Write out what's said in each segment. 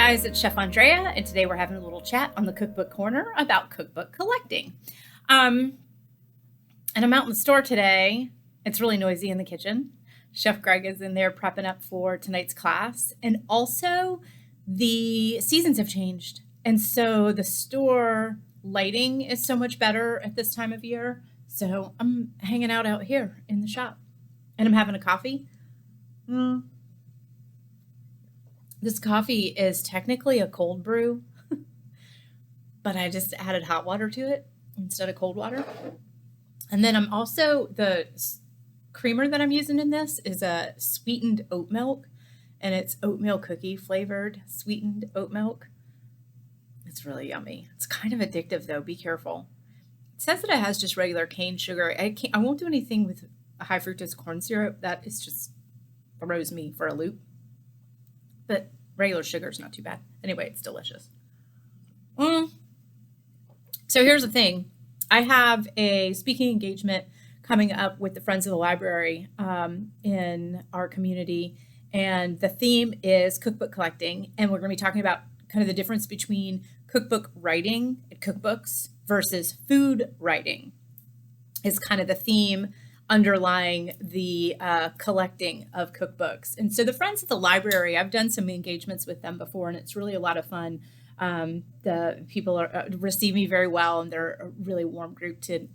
guys, it's Chef Andrea, and today we're having a little chat on the Cookbook Corner about cookbook collecting. And I'm out in the store today. It's really noisy in the kitchen. Chef Greg is in there prepping up for tonight's class. And also, the seasons have changed. And so the store lighting is so much better at this time of year. So I'm hanging out here in the shop. And I'm having a coffee. This coffee is technically a cold brew, but I just added hot water to it instead of cold water. And then I'm also, the creamer that I'm using in this is a sweetened oat milk, and it's oatmeal cookie flavored sweetened oat milk. It's really yummy. It's kind of addictive though. Be careful. It says that it has just regular cane sugar. I won't do anything with high fructose corn syrup. That is just throws me for a loop. But regular sugar is not too bad. Anyway, it's delicious. So here's the thing. I have a speaking engagement coming up with the Friends of the Library in our community. And the theme is cookbook collecting. And we're going to be talking about kind of the difference between cookbook writing and cookbooks versus food writing is kind of the theme underlying the collecting of cookbooks. And so the Friends of the Library, I've done some engagements with them before, and it's really a lot of fun. The people receive me very well, and they're a really warm group to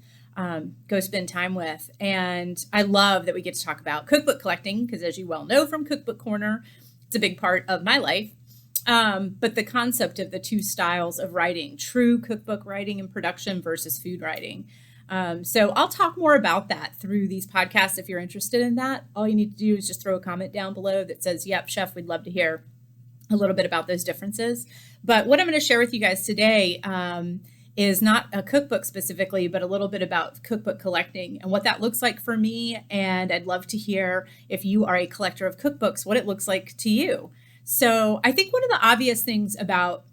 go spend time with. And I love that we get to talk about cookbook collecting, because as you well know from Cookbook Corner, it's a big part of my life. But the concept of the two styles of writing, true cookbook writing and production versus food writing. So I'll talk more about that through these podcasts. If you're interested in that, all you need to do is just throw a comment down below that says, yep, Chef, we'd love to hear a little bit about those differences. But what I'm going to share with you guys today is not a cookbook specifically, but a little bit about cookbook collecting and what that looks like for me. And I'd love to hear, if you are a collector of cookbooks, what it looks like to you. So I think one of the obvious things about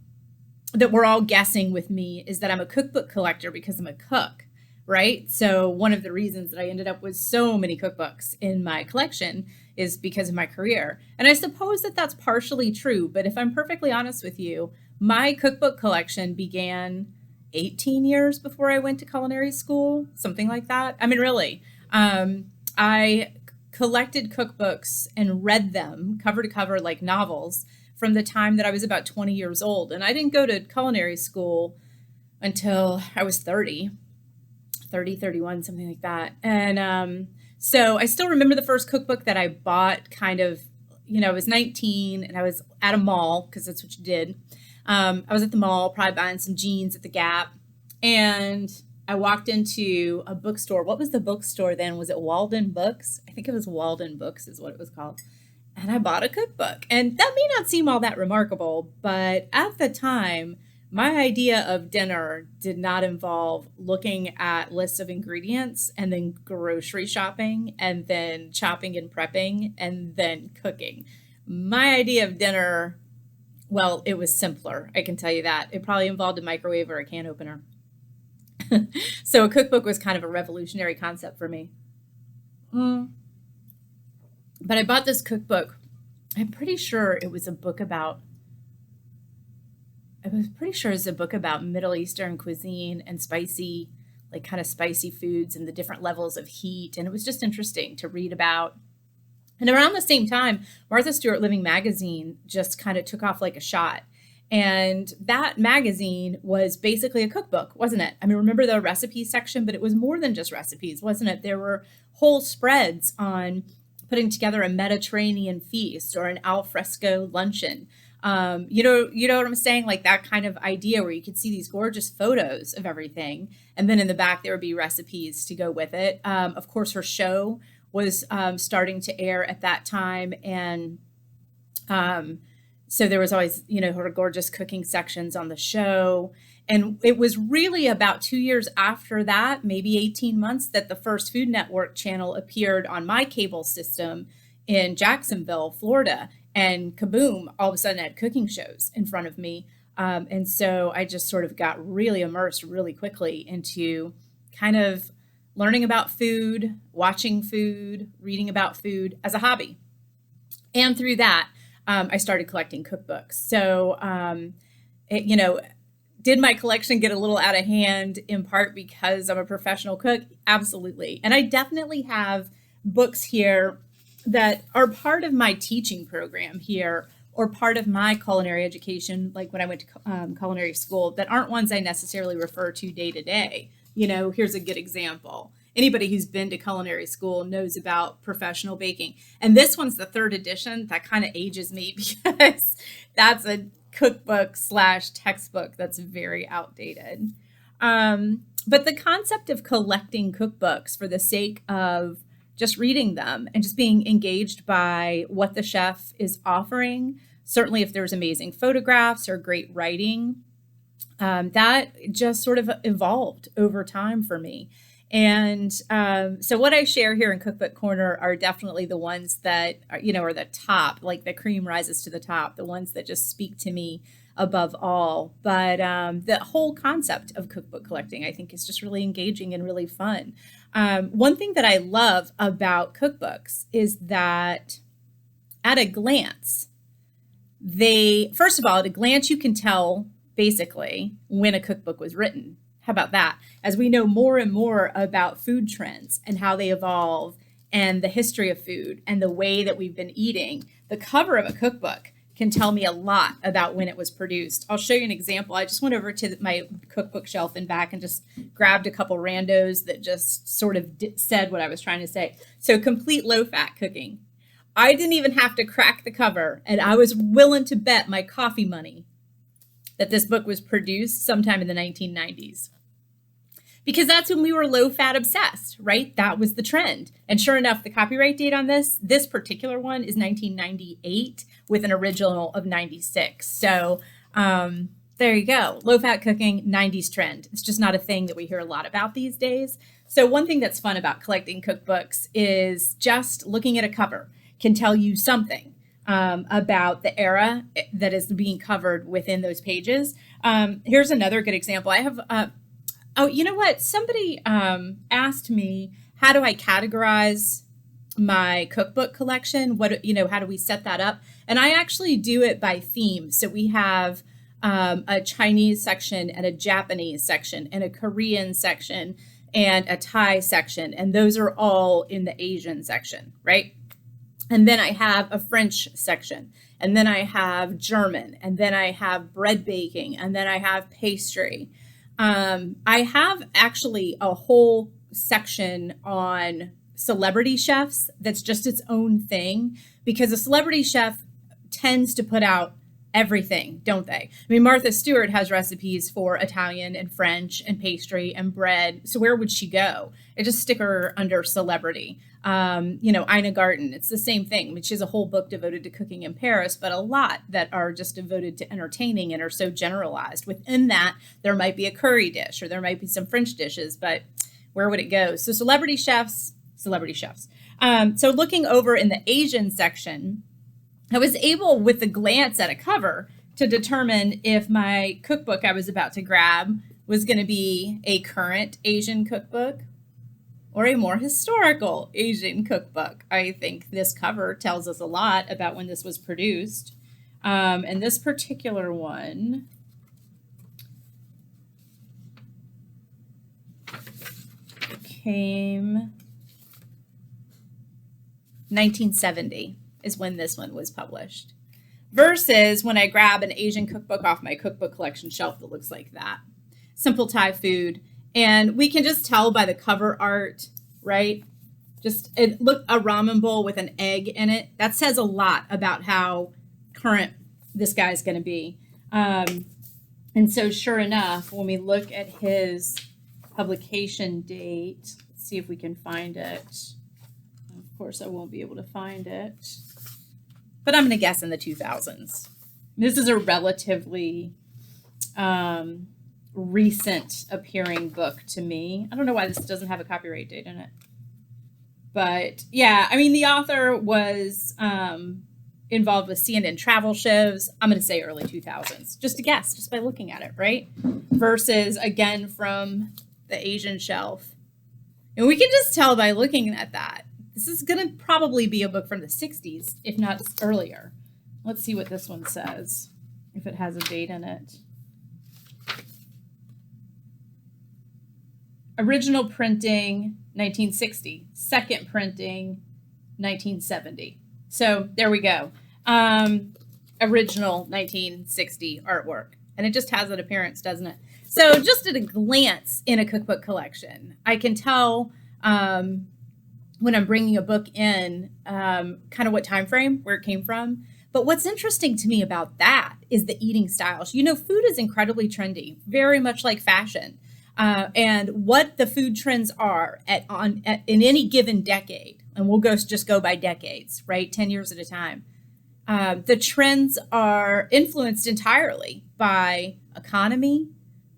that we're all guessing with me is that I'm a cookbook collector because I'm a cook. Right? So one of the reasons that I ended up with so many cookbooks in my collection is because of my career. And I suppose that that's partially true, but if I'm perfectly honest with you, my cookbook collection began 18 years before I went to culinary school, something like that. I mean, really, I collected cookbooks and read them cover to cover like novels from the time that I was about 20 years old. And I didn't go to culinary school until I was 30, 31, something like that. And so I still remember the first cookbook that I bought kind of, I was 19 and I was at a mall, because that's what you did. I was at the mall, probably buying some jeans at the Gap. And I walked into a bookstore. What was the bookstore then? Was it Walden Books? I think it was Walden Books is what it was called. And I bought a cookbook. And that may not seem all that remarkable, but at the time, my idea of dinner did not involve looking at lists of ingredients and then grocery shopping and then chopping and prepping and then cooking. My idea of dinner, well, it was simpler. I can tell you that. It probably involved a microwave or a can opener. So a cookbook was kind of a revolutionary concept for me. But I bought this cookbook. I'm pretty sure it was a book about Middle Eastern cuisine and spicy foods and the different levels of heat. And it was just interesting to read about. And around the same time, Martha Stewart Living magazine just kind of took off like a shot. And that magazine was basically a cookbook, wasn't it? I mean, remember the recipe section, but it was more than just recipes, wasn't it? There were whole spreads on putting together a Mediterranean feast or an al fresco luncheon. You know what I'm saying? Like that kind of idea where you could see these gorgeous photos of everything. And then in the back, there would be recipes to go with it. Of course, her show was starting to air at that time. And so there was always, her gorgeous cooking sections on the show. And it was really about 2 years after that, maybe 18 months, that the first Food Network channel appeared on my cable system in Jacksonville, Florida. And kaboom, all of a sudden I had cooking shows in front of me. And so I just sort of got really immersed really quickly into kind of learning about food, watching food, reading about food as a hobby. And through that, I started collecting cookbooks. So, you know, did my collection get a little out of hand in part because I'm a professional cook? Absolutely. And I definitely have books here that are part of my teaching program here or part of my culinary education, like when I went to culinary school, that aren't ones I necessarily refer to day to day. You know, here's a good example. Anybody who's been to culinary school knows about professional baking. And this one's the 3rd edition. That kind of ages me because that's a cookbook / textbook that's very outdated. But the concept of collecting cookbooks for the sake of just reading them and just being engaged by what the chef is offering, certainly if there's amazing photographs or great writing, that just sort of evolved over time for me. And so what I share here in Cookbook Corner are definitely the ones that are, you know, are the top, like the cream rises to the top, the ones that just speak to me above all. But the whole concept of cookbook collecting, I think, is just really engaging and really fun. One thing that I love about cookbooks is that at a glance, first of all, at a glance, you can tell basically when a cookbook was written. How about that? As we know more and more about food trends and how they evolve and the history of food and the way that we've been eating, the cover of a cookbook can tell me a lot about when it was produced. I'll show you an example. I just went over to my cookbook shelf and back and just grabbed a couple randos that just sort of said what I was trying to say. So complete low-fat cooking. I didn't even have to crack the cover, and I was willing to bet my coffee money that this book was produced sometime in the 1990s. Because that's when we were low-fat obsessed, right? That was the trend. And sure enough, the copyright date on this particular one is 1998 with an original of 96. So there you go. Low-fat cooking, 90s trend. It's just not a thing that we hear a lot about these days. So one thing that's fun about collecting cookbooks is just looking at a cover can tell you something about the era that is being covered within those pages. Here's another good example. I have, oh, you know what? Somebody asked me, how do I categorize my cookbook collection? How do we set that up? And I actually do it by theme. So we have a Chinese section and a Japanese section and a Korean section and a Thai section. And those are all in the Asian section, right? And then I have a French section, and then I have German, and then I have bread baking, and then I have pastry. I have actually a whole section on celebrity chefs that's just its own thing, because a celebrity chef tends to put out everything, don't they? I mean, Martha Stewart has recipes for Italian and French and pastry and bread. So where would she go? I just stick her under celebrity. Ina Garten, it's the same thing. I mean, she has a whole book devoted to cooking in Paris, but a lot that are just devoted to entertaining and are so generalized. Within that, there might be a curry dish or there might be some French dishes, but where would it go? So celebrity chefs. So looking over in the Asian section, I was able, with a glance at a cover, to determine if my cookbook I was about to grab was going to be a current Asian cookbook or a more historical Asian cookbook. I think this cover tells us a lot about when this was produced. And this particular one came 1970 is when this one was published. Versus when I grab an Asian cookbook off my cookbook collection shelf that looks like that. Simple Thai food. And we can just tell by the cover art, right? Just a ramen bowl with an egg in it. That says a lot about how current this guy's going to be. And so sure enough, when we look at his publication date, let's see if we can find it. Of course, I won't be able to find it. But I'm going to guess in the 2000s. This is a relatively recent appearing book to me. I don't know why this doesn't have a copyright date in it. But yeah, I mean, the author was involved with CNN travel shows. I'm going to say early 2000s, just to guess, just by looking at it, right? Versus, again, from the Asian shelf. And we can just tell by looking at that. This is going to probably be a book from the 60s, if not earlier. let's see what this one says, if it has a date in it. Original printing, 1960. Second printing, 1970. So there we go. Original 1960 artwork. And it just has an appearance, doesn't it? So just at a glance in a cookbook collection, I can tell when I'm bringing a book in, kind of what time frame, where it came from. But what's interesting to me about that is the eating styles. You know, food is incredibly trendy, very much like fashion. And what the food trends are in any given decade, and we'll just go by decades, right? 10 years at a time. The trends are influenced entirely by economy,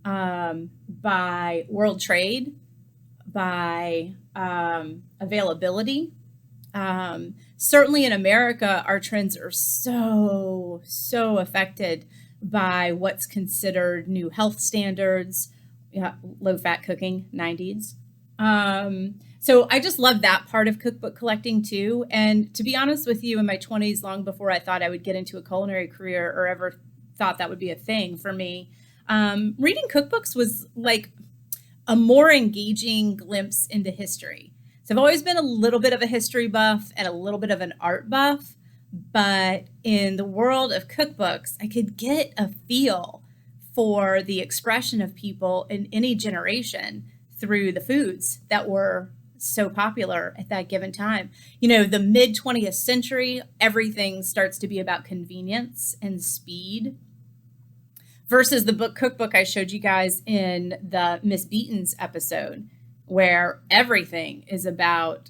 by world trade, by availability. Certainly in America, our trends are so affected by what's considered new health standards, low-fat cooking, 90s. So I just love that part of cookbook collecting too. And to be honest with you, in my 20s, long before I thought I would get into a culinary career or ever thought that would be a thing for me, reading cookbooks was like a more engaging glimpse into history. So I've always been a little bit of a history buff and a little bit of an art buff, but in the world of cookbooks, I could get a feel for the expression of people in any generation through the foods that were so popular at that given time. You know, the mid 20th century, everything starts to be about convenience and speed versus the cookbook I showed you guys in the Miss Beaton's episode, where everything is about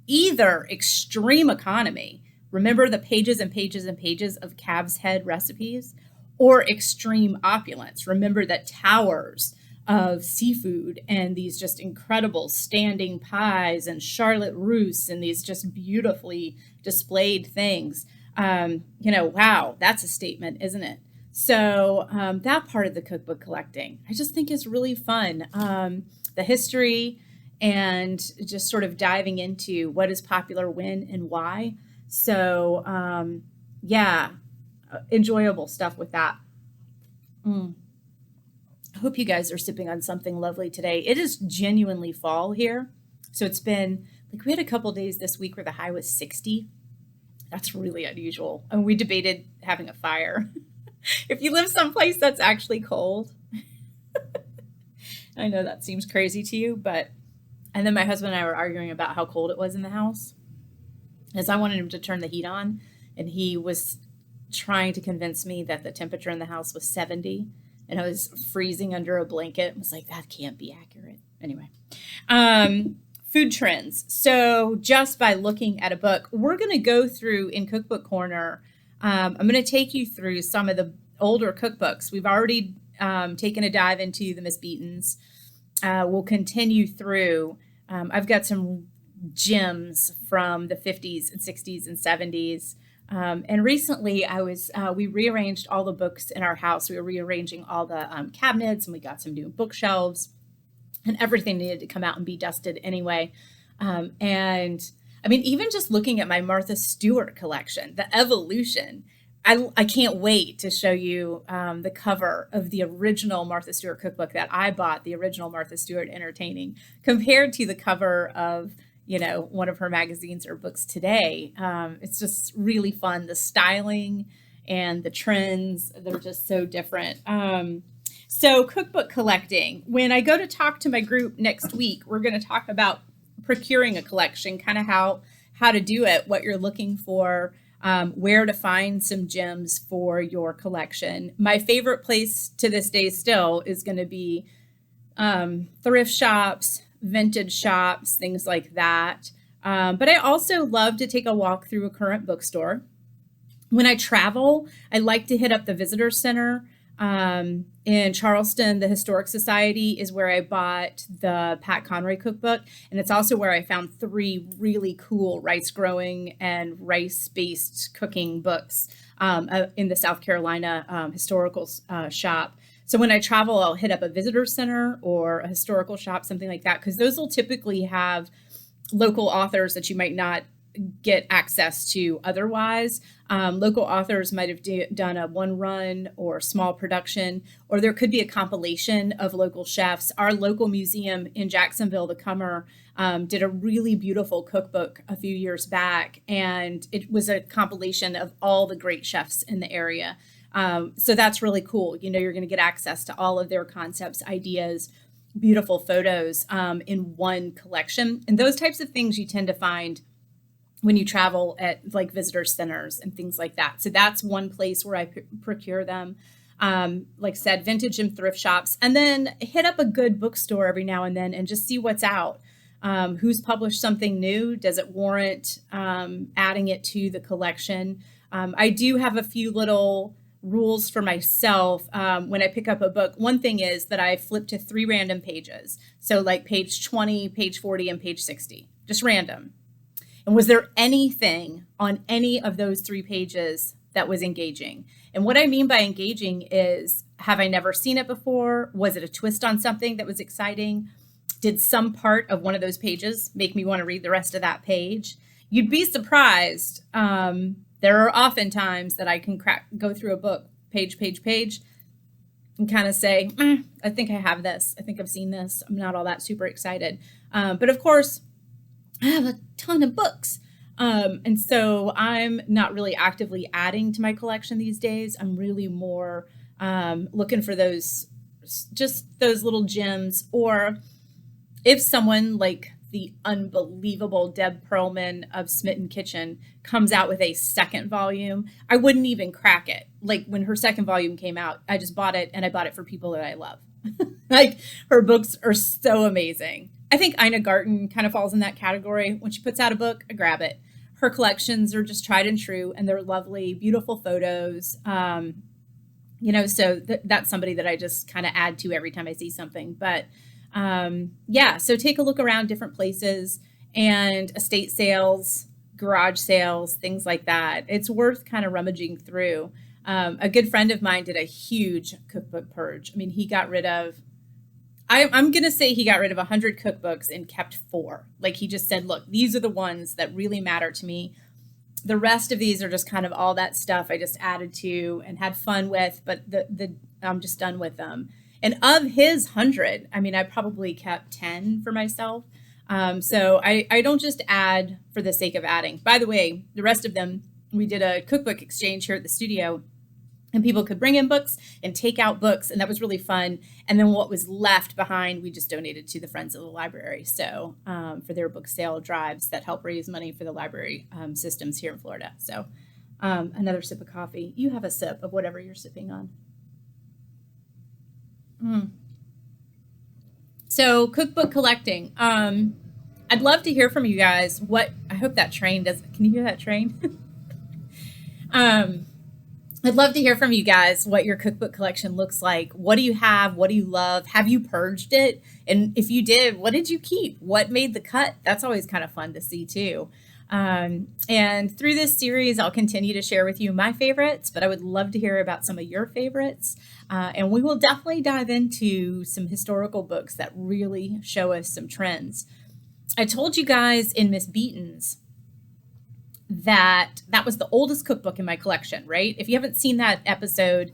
either extreme economy. Remember the pages and pages and pages of calf's head recipes, or extreme opulence. Remember that towers of seafood and these just incredible standing pies and Charlotte Russe and these just beautifully displayed things. Wow, that's a statement, isn't it? So that part of the cookbook collecting, I just think is really fun. The history and just sort of diving into what is popular when and why. So enjoyable stuff with that. I hope you guys are sipping on something lovely today. It is genuinely fall here. So it's been like, we had a couple days this week where the high was 60. That's really unusual. And we debated having a fire. If you live someplace that's actually cold, I know that seems crazy to you, and then my husband and I were arguing about how cold it was in the house, as I wanted him to turn the heat on, and he was trying to convince me that the temperature in the house was 70, and I was freezing under a blanket. I was like, that can't be accurate. Anyway, food trends. So just by looking at a book, we're going to go through in Cookbook Corner. I'm going to take you through some of the older cookbooks. We've already taken a dive into the Miss Beaton's. We'll continue through. I've got some gems from the 50s and 60s and 70s. And recently we rearranged all the books in our house. We were rearranging all the cabinets, and we got some new bookshelves, and everything needed to come out and be dusted anyway. And I mean, even just looking at my Martha Stewart collection, the evolution, I can't wait to show you the cover of the original Martha Stewart cookbook that I bought, the original Martha Stewart Entertaining, compared to the cover of, one of her magazines or books today. It's just really fun. The styling and the trends, they're just so different. So cookbook collecting, when I go to talk to my group next week, we're going to talk about procuring a collection, kind of how to do it, what you're looking for, where to find some gems for your collection. My favorite place to this day still is going to be thrift shops, vintage shops, things like that. But I also love to take a walk through a current bookstore. When I travel, I like to hit up the Visitor Center. In Charleston, the Historic Society is where I bought the Pat Conroy cookbook. And it's also where I found 3 really cool rice growing and rice-based cooking books in the South Carolina historical shop. So when I travel, I'll hit up a visitor center or a historical shop, something like that, because those will typically have local authors that you might not get access to otherwise. Local authors might have done a one run or small production, or there could be a compilation of local chefs. Our local museum in Jacksonville, the Comer, did a really beautiful cookbook a few years back, and it was a compilation of all the great chefs in the area. So that's really cool. You're going to get access to all of their concepts, ideas, beautiful photos in one collection. And those types of things you tend to find when you travel at like visitor centers and things like that. So that's one place where I procure them. Like I said, vintage and thrift shops, and then hit up a good bookstore every now and then and just see what's out. Who's published something new? Does it warrant adding it to the collection? I do have a few little rules for myself when I pick up a book. One thing is that I flip to 3 random pages. So like page 20, page 40, and page 60, just random. And was there anything on any of those 3 pages that was engaging? And what I mean by engaging is, have I never seen it before? Was it a twist on something that was exciting? Did some part of one of those pages make me want to read the rest of that page? You'd be surprised. There are often times that I can go through a book, page, and kind of say, I think I have this. I think I've seen this. I'm not all that super excited. But of course, I have a ton of books. And so I'm not really actively adding to my collection these days. I'm really more looking for those little gems. Or if someone like the unbelievable Deb Perlman of Smitten Kitchen comes out with a second volume, I wouldn't even crack it. Like when her second volume came out, I just bought it, and I bought it for people that I love. Like, her books are so amazing. I think Ina Garten kind of falls in that category. When she puts out a book, I grab it. Her collections are just tried and true, and they're lovely, beautiful photos. So that's somebody that I just kind of add to every time I see something. But so take a look around different places and estate sales, garage sales, things like that. It's worth kind of rummaging through. A good friend of mine did a huge cookbook purge. I mean, he got rid of, I'm going to say he got rid of 100 cookbooks and kept 4. Like, he just said, look, these are the ones that really matter to me. The rest of these are just kind of all that stuff I just added to and had fun with, but I'm just done with them. And of his 100, I mean, I probably kept 10 for myself. So I don't just add for the sake of adding. By the way, the rest of them, we did a cookbook exchange here at the studio, and people could bring in books and take out books, and that was really fun. And then what was left behind, we just donated to the Friends of the Library. So for their book sale drives that help raise money for the library systems here in Florida. So another sip of coffee. You have a sip of whatever you're sipping on. So cookbook collecting. I'd love to hear from you guys. I hope that train can you hear that train? I'd love to hear from you guys what your cookbook collection looks like. What do you have? What do you love? Have you purged it? And if you did, what did you keep? What made the cut? That's always kind of fun to see too. And through this series, I'll continue to share with you my favorites, but I would love to hear about some of your favorites. And we will definitely dive into some historical books that really show us some trends. I told you guys in Miss Beaton's that was the oldest cookbook in my collection, right? If you haven't seen that episode,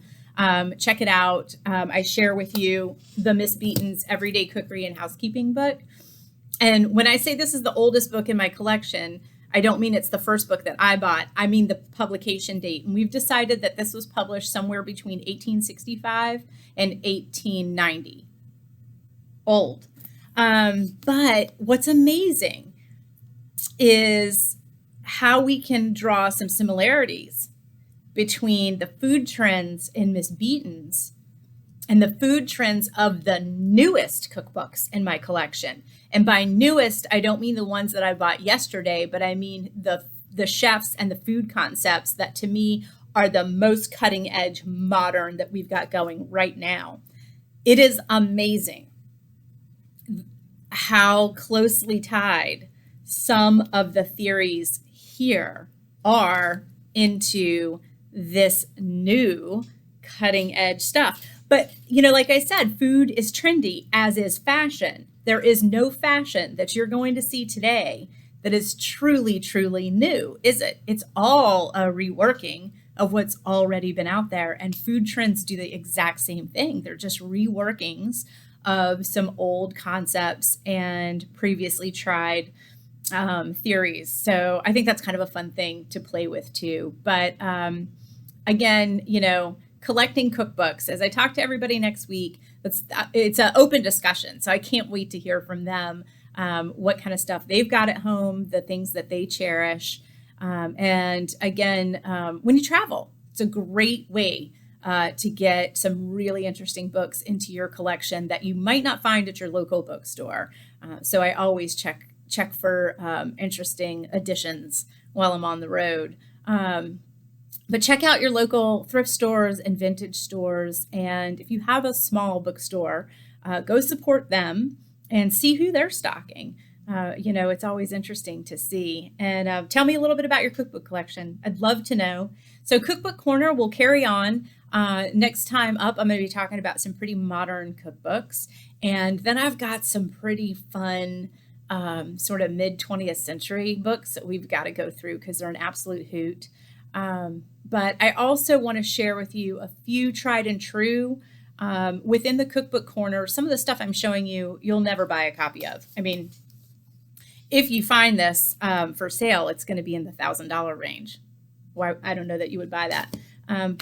check it out. I share with you the Miss Beaton's Everyday Cookery and Housekeeping book. And when I say this is the oldest book in my collection, I don't mean it's the first book that I bought. I mean the publication date. And we've decided that this was published somewhere between 1865 and 1890. Old. But what's amazing is how we can draw some similarities between the food trends in Miss Beaton's and the food trends of the newest cookbooks in my collection. And by newest, I don't mean the ones that I bought yesterday, but I mean the chefs and the food concepts that to me are the most cutting edge modern that we've got going right now. It is amazing how closely tied some of the theories here are into this new cutting edge stuff. But, like I said, food is trendy, as is fashion. There is no fashion that you're going to see today that is truly, truly new, is it? It's all a reworking of what's already been out there. And food trends do the exact same thing. They're just reworkings of some old concepts and previously tried theories. So I think that's kind of a fun thing to play with too. But again, collecting cookbooks, as I talk to everybody next week, it's an open discussion. So I can't wait to hear from them, what kind of stuff they've got at home, the things that they cherish. And again, when you travel, it's a great way to get some really interesting books into your collection that you might not find at your local bookstore. So I always check for interesting additions while I'm on the road. But check out your local thrift stores and vintage stores. And if you have a small bookstore, go support them and see who they're stocking. It's always interesting to see. And tell me a little bit about your cookbook collection. I'd love to know. So Cookbook Corner will carry on. Next time up, I'm going to be talking about some pretty modern cookbooks. And then I've got some pretty fun sort of mid-20th century books that we've got to go through because they're an absolute hoot. But I also want to share with you a few tried and true within the Cookbook Corner. Some of the stuff I'm showing you, you'll never buy a copy of. I mean, if you find this for sale, it's going to be in the $1,000 range. Well, I don't know that you would buy that.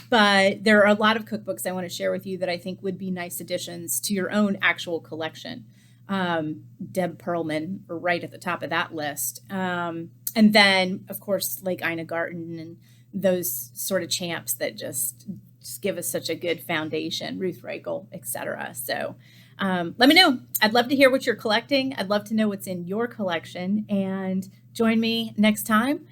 But there are a lot of cookbooks I want to share with you that I think would be nice additions to your own actual collection. Deb Perlman right at the top of that list. And then, of course, like Ina Garten and those sort of champs that just give us such a good foundation, Ruth Reichel, etc. So let me know. I'd love to hear what you're collecting. I'd love to know what's in your collection. And join me next time.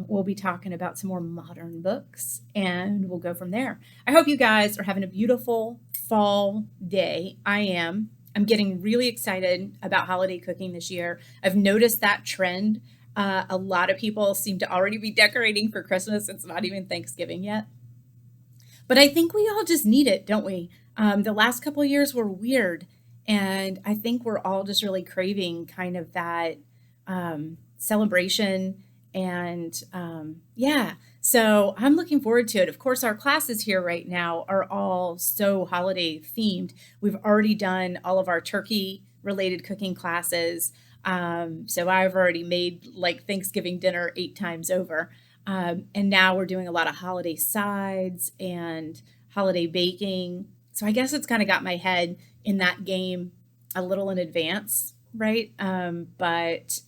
We'll be talking about some more modern books and we'll go from there. I hope you guys are having a beautiful fall day. I am. I'm getting really excited about holiday cooking this year. I've noticed that trend. A lot of people seem to already be decorating for Christmas. It's not even Thanksgiving yet. But I think we all just need it, don't we? The last couple of years were weird. And I think we're all just really craving kind of that celebration. And so I'm looking forward to it. Of course, our classes here right now are all so holiday themed. We've already done all of our turkey related cooking classes. So I've already made like Thanksgiving dinner 8 times over. And now we're doing a lot of holiday sides and holiday baking. So I guess it's kind of got my head in that game a little in advance, right? But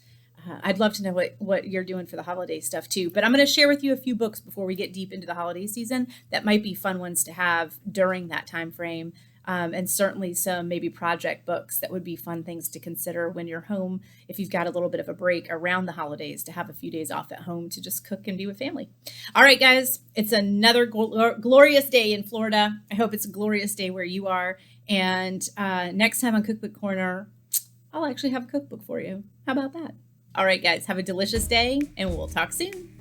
I'd love to know what you're doing for the holiday stuff too. But I'm going to share with you a few books before we get deep into the holiday season that might be fun ones to have during that time frame. And certainly some maybe project books that would be fun things to consider when you're home, if you've got a little bit of a break around the holidays to have a few days off at home to just cook and be with family. All right, guys, it's another glorious day in Florida. I hope it's a glorious day where you are. And next time on Cookbook Corner, I'll actually have a cookbook for you. How about that? All right, guys, have a delicious day and we'll talk soon.